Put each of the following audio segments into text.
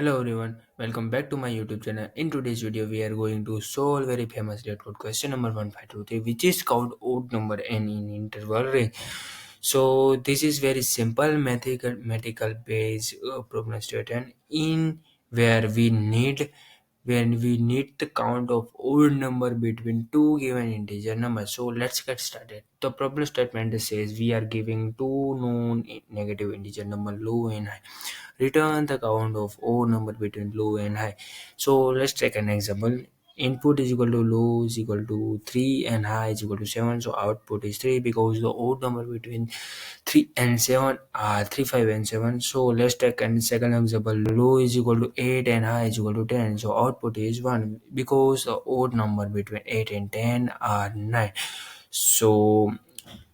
Hello everyone, welcome back to my YouTube channel. In today's video, we are going to solve very famous LeetCode question number 1523, which is called odd number n in interval range. So this is very simple mathematical based problem statement in where we need the count of odd number between two given integer numbers. So let's get started. The problem statement says we are giving two known negative integer number low and high. Return the count of odd number between low and high. So let's take an example. Input is equal to low is equal to 3 and high is equal to 7. So output is 3 because the odd number between 3 and 7 are 3, 5 and 7. So let's take a second example. Low is equal to 8 and high is equal to 10. So output is 1 because the odd number between 8 and 10 are 9. So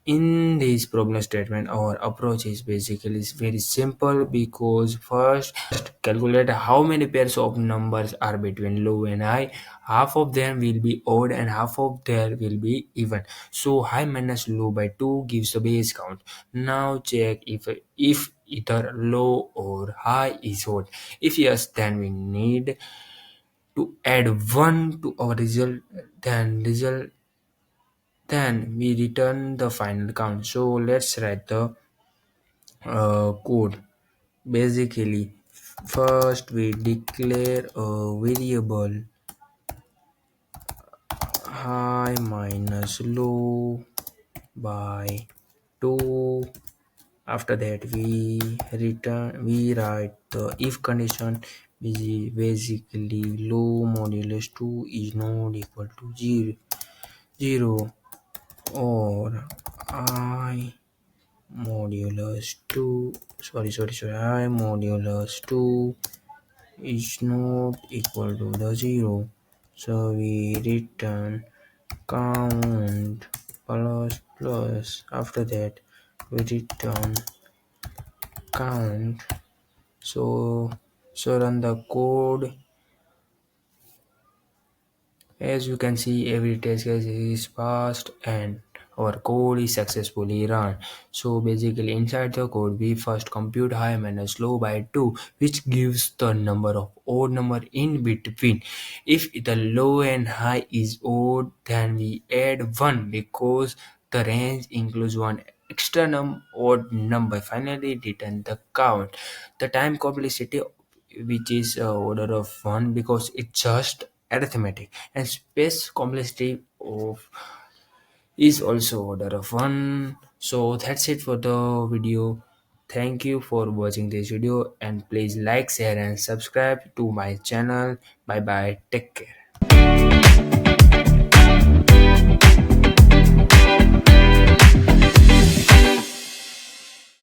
in this problem statement, our approach is basically very simple because first calculate how many pairs of numbers are between low and high. Half of them will be odd and half of them will be even. So high minus low by 2 gives the base count. Now check if either low or high is odd. If yes, then we need to add 1 to our result. Then we return the final count. So let's write the code. Basically, first we declare a variable high minus low by 2. After that we write the if condition, which is basically low modulus 2 is not equal to 0 or I modulus 2 I modulus 2 is not equal to the 0. So we return count plus after that we return count. So run the code. As you can see, every test case is passed and our code is successfully run. So basically inside the code we first compute high minus low by 2, which gives the number of odd number in between. If the low and high is odd, then we add 1 because the range includes one extra odd number. Finally return the count. The time complexity, which is order of 1 because it's just arithmetic, and space complexity of is also order of 1. So that's it for the video. Thank you for watching this video and please like, share and subscribe to my channel. Bye bye, take care.